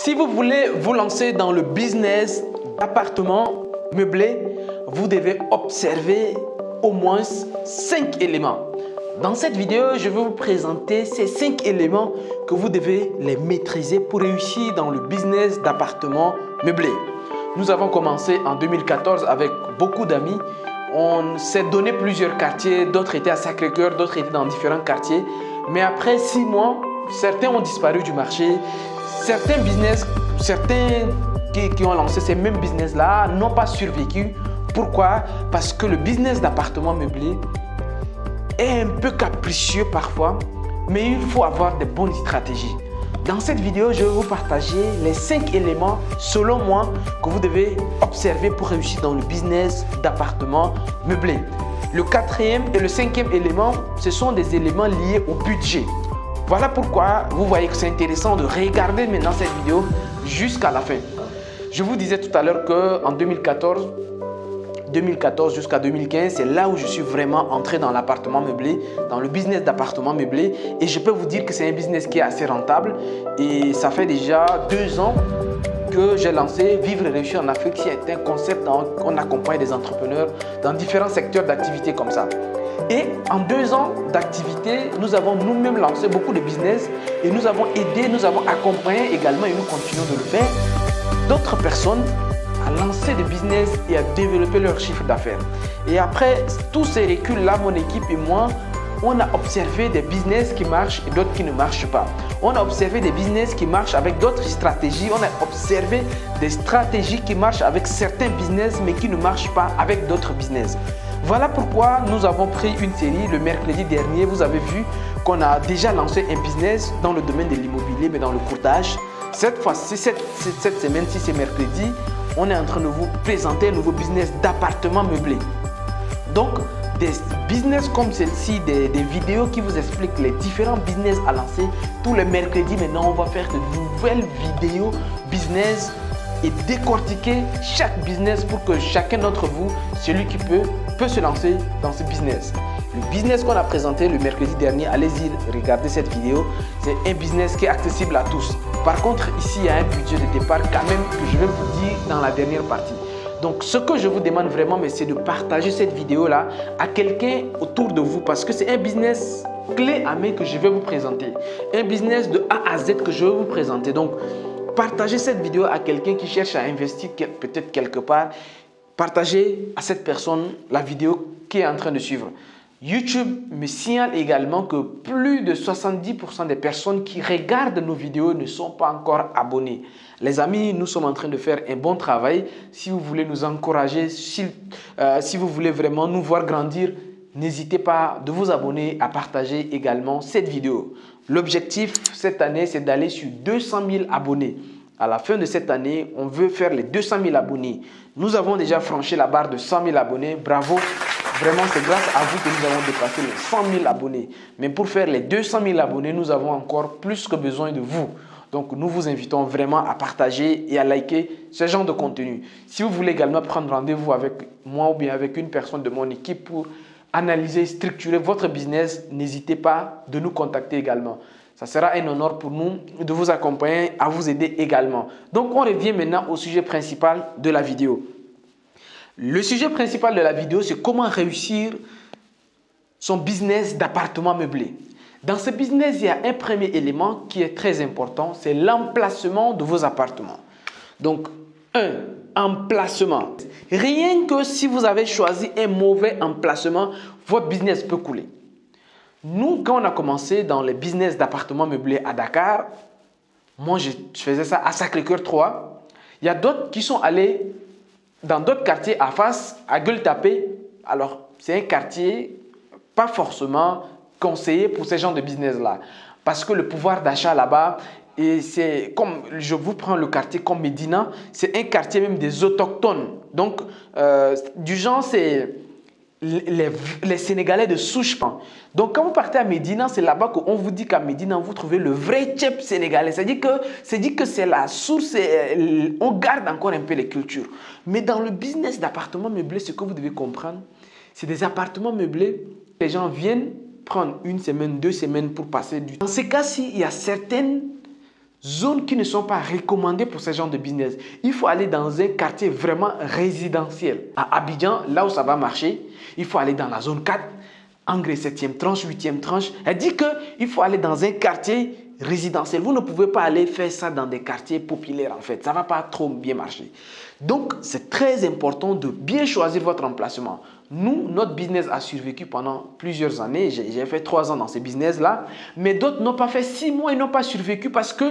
Si vous voulez vous lancer dans le business d'appartements meublés, vous devez observer au moins 5 éléments. Dans cette vidéo, je vais vous présenter ces 5 éléments que vous devez les maîtriser pour réussir dans le business d'appartements meublés. Nous avons commencé en 2014 avec beaucoup d'amis. On s'est donné plusieurs quartiers, d'autres étaient à Sacré-Cœur, d'autres étaient dans différents quartiers. Mais après 6 mois, certains ont disparu du marché. Certains qui ont lancé ces mêmes business-là n'ont pas survécu. Pourquoi? Parce que le business d'appartements meublés est un peu capricieux parfois, mais il faut avoir de bonnes stratégies. Dans cette vidéo, je vais vous partager les 5 éléments, selon moi, que vous devez observer pour réussir dans le business d'appartements meublés. Le 4e et le 5e élément, ce sont des éléments liés au budget. Voilà pourquoi vous voyez que c'est intéressant de regarder maintenant cette vidéo jusqu'à la fin. Je vous disais tout à l'heure qu'en 2014 jusqu'à 2015, c'est là où je suis vraiment entré dans l'appartement meublé, dans le business d'appartement meublé. Et je peux vous dire que c'est un business qui est assez rentable. Et ça fait déjà 2 ans que j'ai lancé Vivre et réussir en Afrique, qui est un concept où on accompagne des entrepreneurs dans différents secteurs d'activité comme ça. Et en 2 ans d'activité, nous avons nous-mêmes lancé beaucoup de business et nous avons aidé, nous avons accompagné également et nous continuons de le faire d'autres personnes à lancer des business et à développer leur chiffre d'affaires. Et après tous ces reculs-là, mon équipe et moi, on a observé des business qui marchent et d'autres qui ne marchent pas. On a observé des business qui marchent avec d'autres stratégies. On a observé des stratégies qui marchent avec certains business mais qui ne marchent pas avec d'autres business. Voilà pourquoi nous avons pris une série le mercredi dernier. Vous avez vu qu'on a déjà lancé un business dans le domaine de l'immobilier, mais dans le courtage. Cette fois-ci, cette semaine-ci, c'est mercredi, on est en train de vous présenter un nouveau business d'appartement meublé. Donc, des business comme celle-ci, des vidéos qui vous expliquent les différents business à lancer. Tous les mercredis, maintenant, on va faire de nouvelles vidéos business et décortiquer chaque business pour que chacun d'entre vous, celui qui peut se lancer dans ce business. Le business qu'on a présenté le mercredi dernier, allez-y regarder cette vidéo, c'est un business qui est accessible à tous. Par contre, ici, il y a un budget de départ quand même que je vais vous dire dans la dernière partie. Donc, ce que je vous demande vraiment, c'est de partager cette vidéo-là à quelqu'un autour de vous parce que c'est un business clé à main que je vais vous présenter. Un business de A à Z que je vais vous présenter. Donc, partagez cette vidéo à quelqu'un qui cherche à investir peut-être quelque part. Partagez à cette personne la vidéo qui est en train de suivre. YouTube me signale également que plus de 70% des personnes qui regardent nos vidéos ne sont pas encore abonnées. Les amis, nous sommes en train de faire un bon travail. Si vous voulez nous encourager, si vous voulez vraiment nous voir grandir, n'hésitez pas de vous abonner, à partager également cette vidéo. L'objectif cette année, c'est d'aller sur 200 000 abonnés. À la fin de cette année, on veut faire les 200 000 abonnés. Nous avons déjà franchi la barre de 100 000 abonnés. Bravo! Vraiment, c'est grâce à vous que nous avons dépassé les 100 000 abonnés. Mais pour faire les 200 000 abonnés, nous avons encore plus que besoin de vous. Donc, nous vous invitons vraiment à partager et à liker ce genre de contenu. Si vous voulez également prendre rendez-vous avec moi ou bien avec une personne de mon équipe pour analyser, structurer votre business, n'hésitez pas de nous contacter également. Ça sera un honneur pour nous de vous accompagner, à vous aider également. Donc, on revient maintenant au sujet principal de la vidéo. Le sujet principal de la vidéo, c'est comment réussir son business d'appartement meublé. Dans ce business, il y a un premier élément qui est très important, c'est l'emplacement de vos appartements. Donc, emplacement. Rien que si vous avez choisi un mauvais emplacement, votre business peut couler. Nous, quand on a commencé dans les business d'appartements meublés à Dakar, moi, je faisais ça à Sacré-Cœur 3. Il y a d'autres qui sont allés dans d'autres quartiers à face, à Gueule-Tapée. Alors, c'est un quartier pas forcément conseillé pour ce genre de business-là. Parce que le pouvoir d'achat là-bas, et c'est comme, je vous prends le quartier comme Médina, c'est un quartier même des autochtones. Donc, du genre, c'est les Sénégalais de souche. Donc, quand vous partez à Médina, c'est là-bas qu'on vous dit qu'à Médina, vous trouvez le vrai tchèp sénégalais. C'est-à-dire que c'est la source, on garde encore un peu les cultures. Mais dans le business d'appartements meublés, ce que vous devez comprendre, c'est des appartements meublés. Les gens viennent prendre 1 semaine, 2 semaines pour passer du temps. Dans ces cas-ci, il y a certaines zones qui ne sont pas recommandées pour ce genre de business. Il faut aller dans un quartier vraiment résidentiel. À Abidjan, là où ça va marcher, il faut aller dans la zone 4, Angré 7e tranche, 8e tranche. Elle dit qu'il faut aller dans un quartier résidentiel. Vous ne pouvez pas aller faire ça dans des quartiers populaires en fait. Ça ne va pas trop bien marcher. Donc, c'est très important de bien choisir votre emplacement. Nous, notre business a survécu pendant plusieurs années. J'ai fait 3 ans dans ce business-là. Mais d'autres n'ont pas fait 6 mois, ils n'ont pas survécu parce que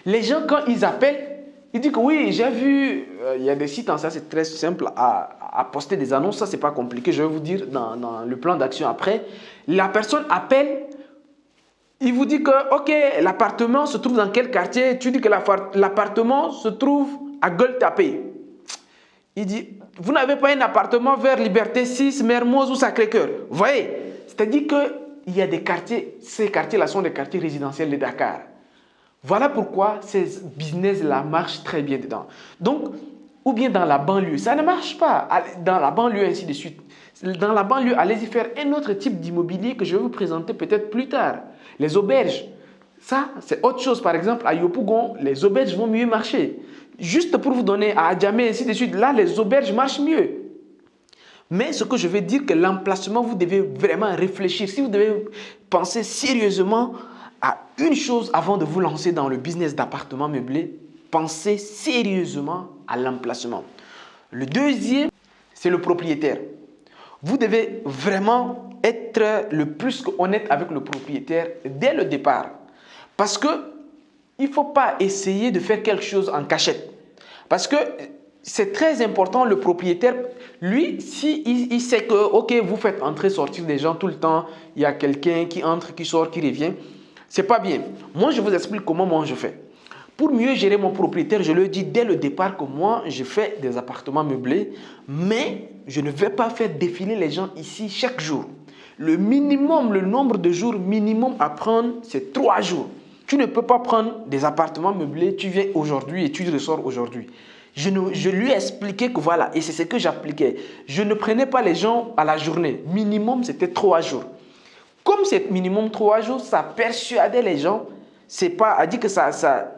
les gens, quand ils appellent, ils disent que oui, j'ai vu, il y a des sites, ça c'est très simple à poster des annonces. Ça, c'est pas compliqué. Je vais vous dire dans le plan d'action après. La personne appelle, il vous dit que, ok, l'appartement se trouve dans quel quartier? Tu dis que l'appartement se trouve à Gueule-Tapée. Il dit, vous n'avez pas un appartement vers Liberté 6, Mermoz ou Sacré-Cœur. Vous voyez? C'est-à-dire qu'il y a des quartiers, ces quartiers-là sont des quartiers résidentiels de Dakar. Voilà pourquoi ces business-là marchent très bien dedans. Donc, ou bien dans la banlieue, ça ne marche pas. Dans la banlieue, ainsi de suite. Dans la banlieue, allez-y faire un autre type d'immobilier que je vais vous présenter peut-être plus tard. Les auberges. Ça, c'est autre chose. Par exemple, à Yopougon, les auberges vont mieux marcher. Juste pour vous donner à Adjamé, ainsi de suite, là, les auberges marchent mieux. Mais ce que je veux dire, que l'emplacement, vous devez vraiment réfléchir. Si vous devez penser sérieusement à une chose avant de vous lancer dans le business d'appartement meublé, pensez sérieusement à l'emplacement. Le deuxième, c'est le propriétaire. Vous devez vraiment être le plus honnête avec le propriétaire dès le départ. Parce que il ne faut pas essayer de faire quelque chose en cachette. Parce que c'est très important, le propriétaire, lui, il sait que, ok, vous faites entrer, sortir des gens tout le temps, il y a quelqu'un qui entre, qui sort, qui revient, c'est pas bien. Moi, je vous explique comment moi je fais. Pour mieux gérer mon propriétaire, je lui dis dès le départ que moi, je fais des appartements meublés, mais je ne vais pas faire défiler les gens ici chaque jour. Le minimum, le nombre de jours minimum à prendre, c'est 3 jours. Tu ne peux pas prendre des appartements meublés, tu viens aujourd'hui et tu ressors aujourd'hui. Je lui ai expliqué que voilà, et c'est ce que j'appliquais. Je ne prenais pas les gens à la journée. Minimum, c'était 3 jours. Comme c'est minimum 3 jours, ça persuadait les gens. C'est pas à dire que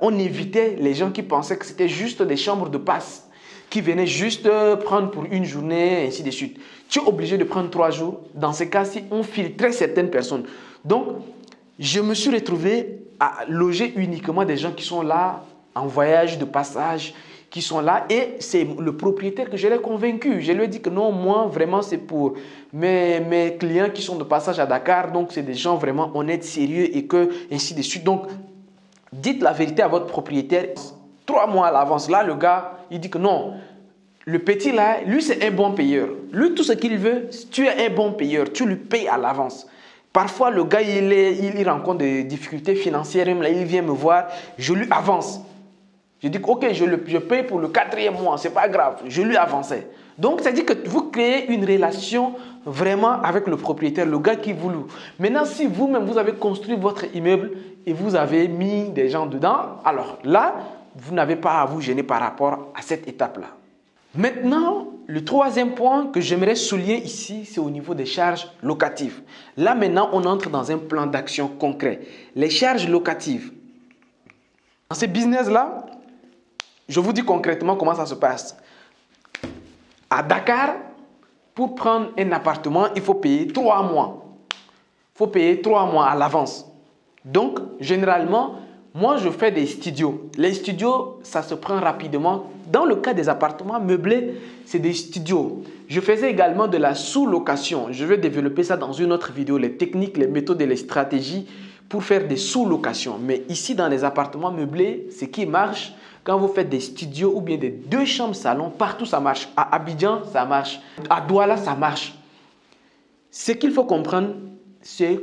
on évitait les gens qui pensaient que c'était juste des chambres de passe, qui venaient juste prendre pour une journée, et ainsi de suite. Tu es obligé de prendre 3 jours. Dans ces cas-ci, on filtrait certaines personnes. Donc, je me suis retrouvé à loger uniquement des gens qui sont là en voyage de passage, qui sont là, et c'est le propriétaire que je l'ai convaincu. Je lui ai dit que non, moi vraiment c'est pour mes clients qui sont de passage à Dakar, donc c'est des gens vraiment honnêtes, sérieux et que ainsi de suite. Donc dites la vérité à votre propriétaire 3 mois à l'avance. Là le gars il dit que non, le petit là, lui c'est un bon payeur. Lui tout ce qu'il veut, tu es un bon payeur, tu lui payes à l'avance. Parfois, le gars, il rencontre des difficultés financières. Là, il vient me voir, je lui avance. Je dis, ok, je paye pour le 4e mois, c'est pas grave. Je lui avançais. Donc, ça dit que vous créez une relation vraiment avec le propriétaire, le gars qui vous loue. Maintenant, si vous-même, vous avez construit votre immeuble et vous avez mis des gens dedans, alors là, vous n'avez pas à vous gêner par rapport à cette étape-là. Maintenant, le 3e point que j'aimerais souligner ici, c'est au niveau des charges locatives. Là, maintenant, on entre dans un plan d'action concret. Les charges locatives. Dans ces business-là, je vous dis concrètement comment ça se passe. À Dakar, pour prendre un appartement, il faut payer 3 mois. Il faut payer 3 mois à l'avance. Donc, généralement, moi, je fais des studios. Les studios, ça se prend rapidement. Dans le cas des appartements meublés, c'est des studios. Je faisais également de la sous-location. Je vais développer ça dans une autre vidéo, les techniques, les méthodes et les stratégies pour faire des sous-locations. Mais ici, dans les appartements meublés, ce qui marche, quand vous faites des studios ou bien des 2 chambres salon, partout ça marche. À Abidjan, ça marche. À Douala, ça marche. Ce qu'il faut comprendre, c'est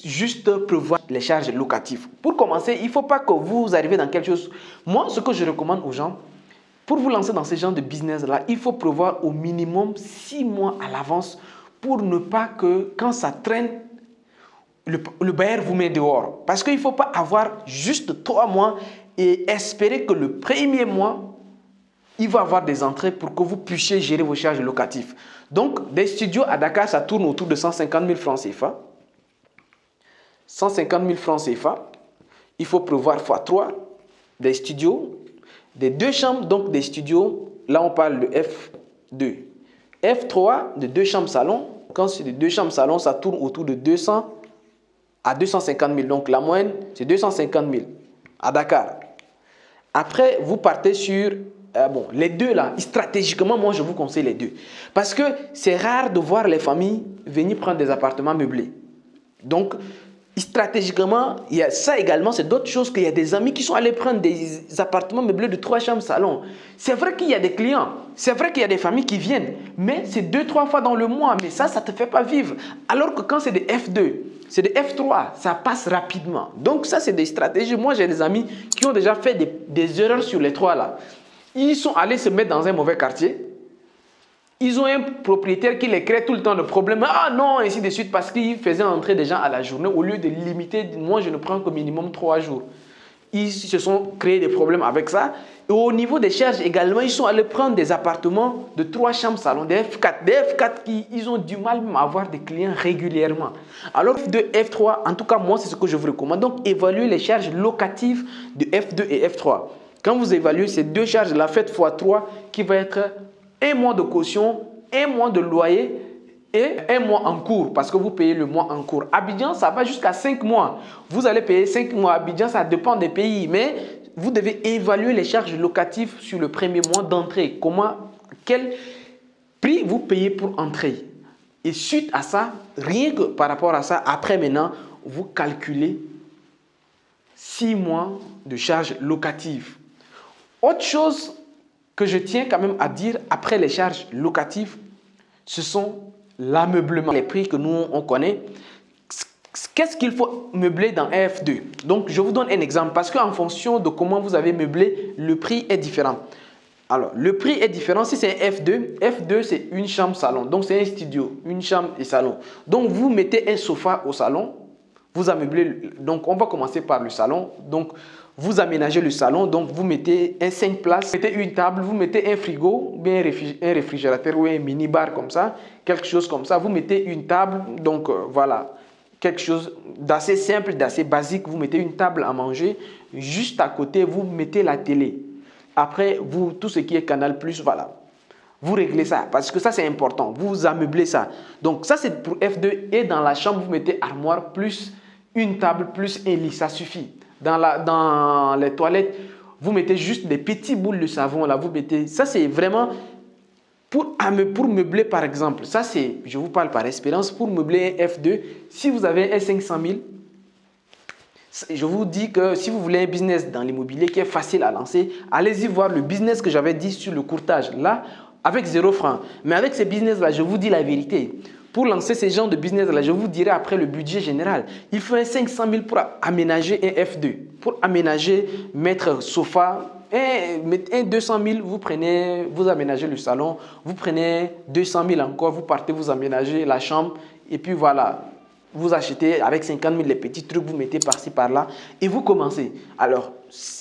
juste prévoir les charges locatives. Pour commencer, il ne faut pas que vous arriviez dans quelque chose. Moi, ce que je recommande aux gens, pour vous lancer dans ce genre de business-là, il faut prévoir au minimum 6 mois à l'avance pour ne pas que quand ça traîne, le bailleur vous met dehors. Parce qu'il ne faut pas avoir juste 3 mois et espérer que le 1er mois, il va avoir des entrées pour que vous puissiez gérer vos charges locatives. Donc, des studios à Dakar, ça tourne autour de 150 000 francs CFA. 150 000 francs CFA, il faut prévoir x3. des studios, des 2 chambres, donc des studios. Là, on parle de F2. F3, de 2 chambres salon. Quand c'est de 2 chambres salon, ça tourne autour de 200 à 250 000. Donc, la moyenne, c'est 250 000 à Dakar. Après, vous partez sur les deux là. Stratégiquement, moi, je vous conseille les deux. Parce que c'est rare de voir les familles venir prendre des appartements meublés. Donc, stratégiquement, il y a ça également, c'est d'autres choses qu'il y a des amis qui sont allés prendre des appartements meublés de 3 chambres salon. C'est vrai qu'il y a des clients, c'est vrai qu'il y a des familles qui viennent, mais c'est 2-3 fois dans le mois, mais ça ne te fait pas vivre. Alors que quand c'est des F2, c'est des F3, ça passe rapidement. Donc ça, c'est des stratégies. Moi, j'ai des amis qui ont déjà fait des erreurs sur les 3 là. Ils sont allés se mettre dans un mauvais quartier. Ils ont un propriétaire qui les crée tout le temps de problèmes. Ah non, ainsi de suite, parce qu'il faisait entrer des gens à la journée. Au lieu de limiter, moi je ne prends qu'au minimum 3 jours. Ils se sont créés des problèmes avec ça. Et au niveau des charges également, ils sont allés prendre des appartements de 3 chambres salon, des F4. Des F4 ils ont du mal même à avoir des clients régulièrement. Alors F2, F3, en tout cas moi c'est ce que je vous recommande. Donc évaluez les charges locatives de F2 et F3. Quand vous évaluez ces 2 charges, la faites x3 qui va être 1 mois de caution, 1 mois de loyer et 1 mois en cours parce que vous payez le mois en cours. Abidjan, ça va jusqu'à 5 mois. Vous allez payer 5 mois. Abidjan, ça dépend des pays. Mais vous devez évaluer les charges locatives sur le premier mois d'entrée. Quel prix vous payez pour entrer. Et suite à ça, rien que par rapport à ça, après maintenant, vous calculez 6 mois de charges locatives. Autre chose que je tiens quand même à dire après les charges locatives, ce sont l'ameublement. Les prix que nous, on connaît. Qu'est-ce qu'il faut meubler dans F2? Donc, je vous donne un exemple parce qu'en fonction de comment vous avez meublé, le prix est différent. Alors, le prix est différent si c'est un F2. F2, c'est une chambre salon. Donc, c'est un studio, une chambre et salon. Donc, vous mettez un sofa au salon. Vous ameublez. Donc, on va commencer par le salon. Donc, vous aménagez le salon, donc vous mettez un 5 places, vous mettez une table, vous mettez un frigo, bien un réfrigérateur ou un mini-bar comme ça, quelque chose comme ça. Vous mettez une table, donc voilà, quelque chose d'assez simple, d'assez basique. Vous mettez une table à manger, juste à côté, vous mettez la télé. Après, vous, tout ce qui est Canal+, voilà. Vous réglez ça, parce que ça c'est important, vous ameublez ça. Donc ça c'est pour F2 et dans la chambre, vous mettez armoire plus une table plus un lit, ça suffit. Dans les toilettes, vous mettez juste des petits boules de savon là, vous mettez, ça c'est vraiment pour meubler par exemple, ça c'est, je vous parle par expérience, pour meubler un F2, si vous avez un 500 000, je vous dis que si vous voulez un business dans l'immobilier qui est facile à lancer, allez-y voir le business que j'avais dit sur le courtage là, avec 0 francs. Mais avec ces business là, je vous dis la vérité. Pour lancer ces genres de business-là, je vous dirai après le budget général. Il faut un 500 000 pour aménager un F2. Pour aménager, mettre sofa, un 200 000, vous aménagez le salon. Vous prenez 200 000 encore, vous partez, vous aménagez la chambre. Et puis voilà, vous achetez avec 50 000 les petits trucs, vous mettez par-ci, par-là. Et vous commencez. Alors,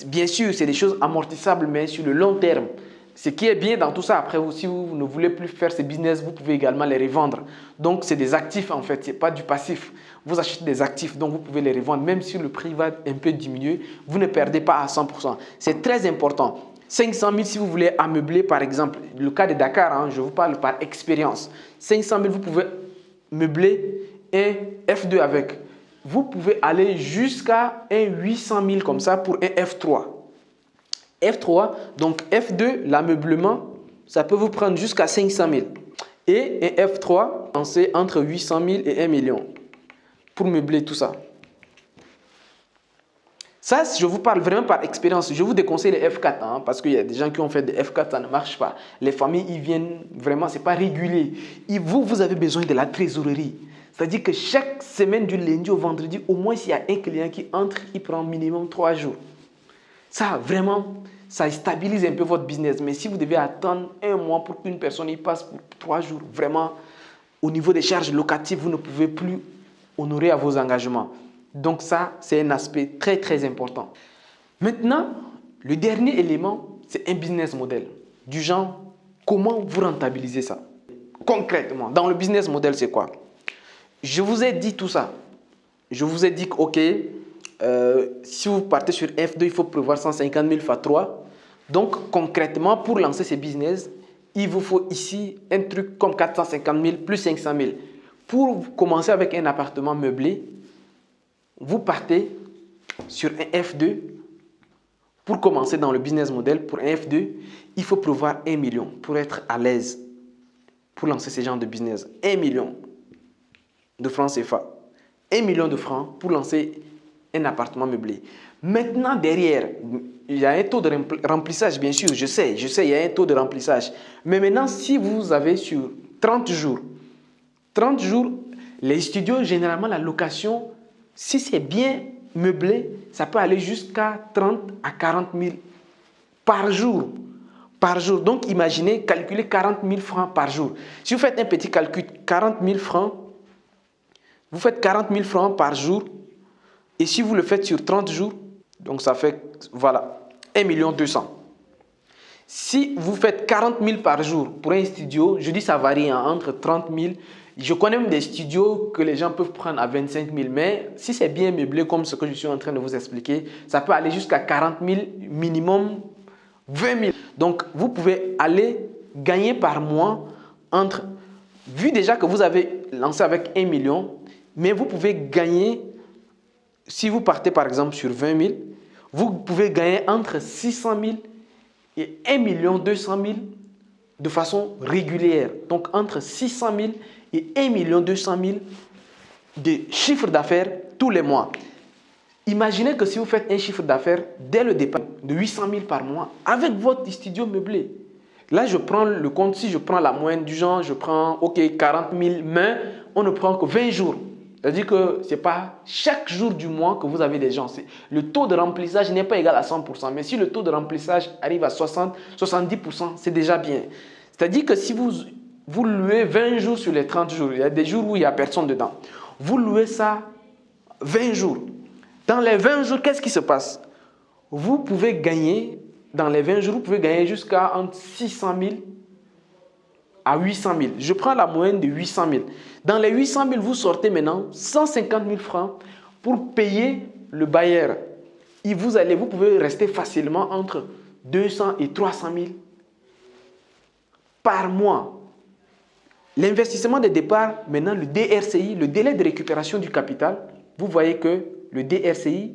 bien sûr, c'est des choses amortissables, mais sur le long terme. Ce qui est bien dans tout ça, après, si vous ne voulez plus faire ces business, vous pouvez également les revendre. Donc, c'est des actifs en fait, ce n'est pas du passif. Vous achetez des actifs, donc vous pouvez les revendre. Même si le prix va un peu diminuer, vous ne perdez pas à 100%. C'est très important. 500 000 si vous voulez ameubler, par exemple, le cas de Dakar, hein, je vous parle par expérience. 500 000, vous pouvez meubler un F2 avec. Vous pouvez aller jusqu'à un 800 000 comme ça pour un F3. F3, donc F2, l'ameublement, ça peut vous prendre jusqu'à 500 000. Et un F3, c'est entre 800 000 et 1 million pour meubler tout ça. Ça, je vous parle vraiment par expérience. Je vous déconseille les F4 hein, parce qu'il y a des gens qui ont fait des F4, ça ne marche pas. Les familles, ils viennent vraiment, ce n'est pas régulier. Et vous avez besoin de la trésorerie. C'est-à-dire que chaque semaine, du lundi au vendredi, au moins s'il y a un client qui entre, il prend minimum 3 jours. Ça, vraiment, ça stabilise un peu votre business. Mais si vous devez attendre 1 mois pour qu'une personne y passe pour 3 jours, vraiment, au niveau des charges locatives, vous ne pouvez plus honorer à vos engagements. Donc ça, c'est un aspect très, très important. Maintenant, le dernier élément, c'est un business model. Du genre, comment vous rentabilisez ça? Concrètement, dans le business model, c'est quoi? Je vous ai dit tout ça. Je vous ai dit que, ok, Si vous partez sur F2, il faut prévoir 150 000 fois 3. Donc, concrètement, pour lancer ces business, il vous faut ici un truc comme 450 000 plus 500 000. Pour commencer avec un appartement meublé, vous partez sur un F2. Pour commencer dans le business model, pour un F2, il faut prévoir 1 million pour être à l'aise pour lancer ce genre de business. 1 million de francs CFA. 1 million de francs pour lancer un appartement meublé. Maintenant, derrière, il y a un taux de remplissage, bien sûr, je sais, il y a un taux de remplissage. Mais maintenant, si vous avez sur 30 jours, les studios, généralement, la location, si c'est bien meublé, ça peut aller jusqu'à 30 à 40 000 par jour. Donc, imaginez, calculez 40 000 francs par jour. Si vous faites un petit calcul, 40 000 francs, vous faites 40 000 francs par jour. Et si vous le faites sur 30 jours, donc ça fait, voilà, 1 200 000. Si vous faites 40 000 par jour pour un studio, je dis ça varie entre 30 000. Je connais même des studios que les gens peuvent prendre à 25 000. Mais si c'est bien meublé comme ce que je suis en train de vous expliquer, ça peut aller jusqu'à 40 000 minimum 20 000. Donc, vous pouvez aller gagner par mois entre, vu déjà que vous avez lancé avec 1 million, mais vous pouvez gagner, si vous partez par exemple sur 20 000, vous pouvez gagner entre 600 000 et 1 200 000 de façon régulière. Donc, entre 600 000 et 1 200 000 de chiffre d'affaires tous les mois. Imaginez que si vous faites un chiffre d'affaires dès le départ de 800 000 par mois avec votre studio meublé. Là, je prends le compte, si je prends la moyenne du genre, je prends 40 000 mains, on ne prend que 20 jours. C'est-à-dire que ce n'est pas chaque jour du mois que vous avez des gens. Le taux de remplissage n'est pas égal à 100%. Mais si le taux de remplissage arrive à 60, 70%, c'est déjà bien. C'est-à-dire que si vous louez 20 jours sur les 30 jours, il y a des jours où il n'y a personne dedans. Vous louez ça 20 jours. Dans les 20 jours, qu'est-ce qui se passe? Vous pouvez gagner, dans les 20 jours, vous pouvez gagner jusqu'à entre 600 000 à 800 000. Je prends la moyenne de 800 000. Dans les 800 000, vous sortez maintenant 150 000 francs pour payer le bailleur. Et vous pouvez rester facilement entre 200 et 300 000 par mois. L'investissement de départ, maintenant le DRCI, le délai de récupération du capital, vous voyez que le DRCI,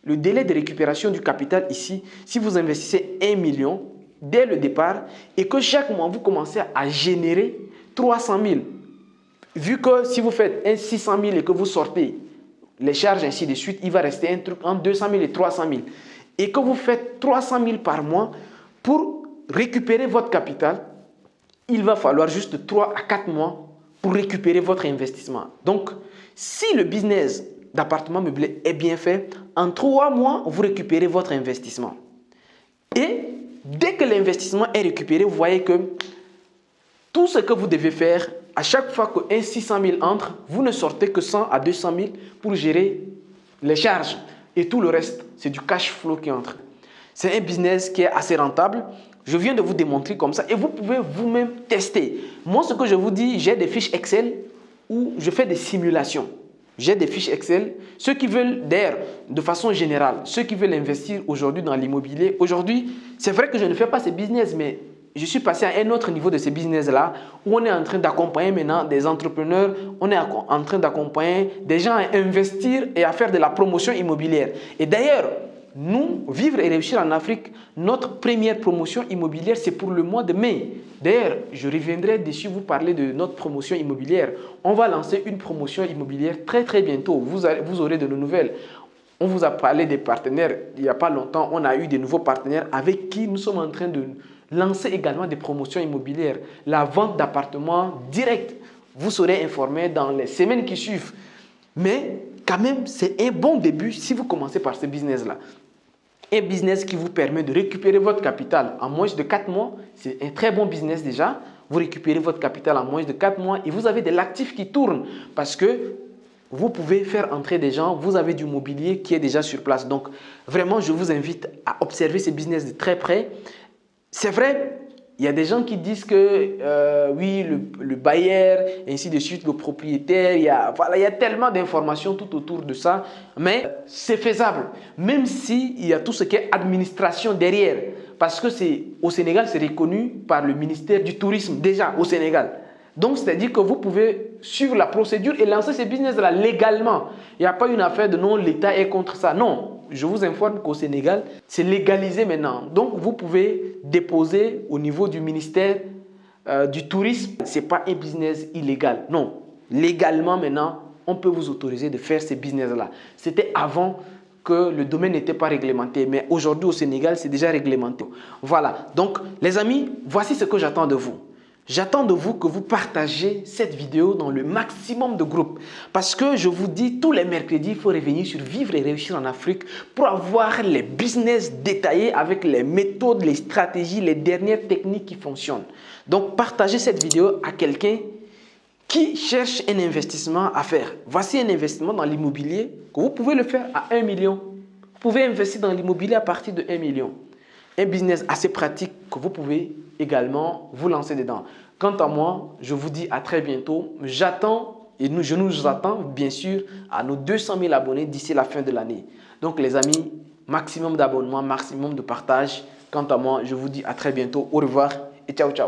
le délai de récupération du capital ici, si vous investissez 1 million dès le départ et que chaque mois vous commencez à générer 300 000, vu que si vous faites un 600 000 et que vous sortez les charges ainsi de suite, il va rester un truc entre 200 000 et 300 000 et que vous faites 300 000 par mois pour récupérer votre capital, il va falloir juste 3 à 4 mois pour récupérer votre investissement. Donc, si le business d'appartement meublé est bien fait, en 3 mois, vous récupérez votre investissement. Et dès que l'investissement est récupéré, vous voyez que tout ce que vous devez faire, à chaque fois qu'un 600 000 entre, vous ne sortez que 100 à 200 000 pour gérer les charges. Et tout le reste, c'est du cash flow qui entre. C'est un business qui est assez rentable. Je viens de vous démontrer comme ça et vous pouvez vous-même tester. Moi, ce que je vous dis, j'ai des fiches Excel où je fais des simulations. J'ai des fiches Excel. Ceux qui veulent, d'ailleurs, de façon générale, ceux qui veulent investir aujourd'hui dans l'immobilier, aujourd'hui, c'est vrai que je ne fais pas ces business, mais je suis passé à un autre niveau de ces business-là où on est en train d'accompagner maintenant des entrepreneurs, on est en train d'accompagner des gens à investir et à faire de la promotion immobilière. Et d'ailleurs, nous, Vivre et Réussir en Afrique, notre première promotion immobilière, c'est pour le mois de mai. D'ailleurs, je reviendrai dessus vous parler de notre promotion immobilière. On va lancer une promotion immobilière très très bientôt. Vous aurez de nos nouvelles. On vous a parlé des partenaires. Il n'y a pas longtemps, on a eu des nouveaux partenaires avec qui nous sommes en train de lancer également des promotions immobilières. La vente d'appartements direct. Vous serez informés dans les semaines qui suivent. Mais quand même, c'est un bon début si vous commencez par ce business-là. Un business qui vous permet de récupérer votre capital en moins de 4 mois. C'est un très bon business déjà. Vous récupérez votre capital en moins de 4 mois et vous avez de l'actif qui tourne parce que vous pouvez faire entrer des gens. Vous avez du mobilier qui est déjà sur place. Donc, vraiment, je vous invite à observer ces business de très près. C'est vrai, Il y a des gens qui disent que oui, le bailleur, ainsi de suite, le propriétaire, voilà, il y a tellement d'informations tout autour de ça, mais c'est faisable, même s'il y a tout ce qui est administration derrière, parce que au Sénégal, c'est reconnu par le ministère du Tourisme, déjà au Sénégal. Donc, c'est-à-dire que vous pouvez suivre la procédure et lancer ces business-là légalement. Il n'y a pas une affaire de non, l'État est contre ça. Non, je vous informe qu'au Sénégal, c'est légalisé maintenant. Donc, vous pouvez déposer au niveau du ministère du Tourisme. Ce n'est pas un business illégal. Non, légalement maintenant, on peut vous autoriser de faire ces business-là. C'était avant que le domaine n'était pas réglementé. Mais aujourd'hui, au Sénégal, c'est déjà réglementé. Voilà. Donc, les amis, voici ce que j'attends de vous. J'attends de vous que vous partagez cette vidéo dans le maximum de groupes. Parce que je vous dis, tous les mercredis, il faut revenir sur Vivre et réussir en Afrique pour avoir les business détaillés avec les méthodes, les stratégies, les dernières techniques qui fonctionnent. Donc, partagez cette vidéo à quelqu'un qui cherche un investissement à faire. Voici un investissement dans l'immobilier que vous pouvez le faire à 1 million. Vous pouvez investir dans l'immobilier à partir de 1 million. Un business assez pratique que vous pouvez également vous lancer dedans. Quant à moi, je vous dis à très bientôt. J'attends et je nous attends bien sûr à nos 200 000 abonnés d'ici la fin de l'année. Donc les amis, maximum d'abonnements, maximum de partage. Quant à moi, je vous dis à très bientôt. Au revoir et ciao ciao.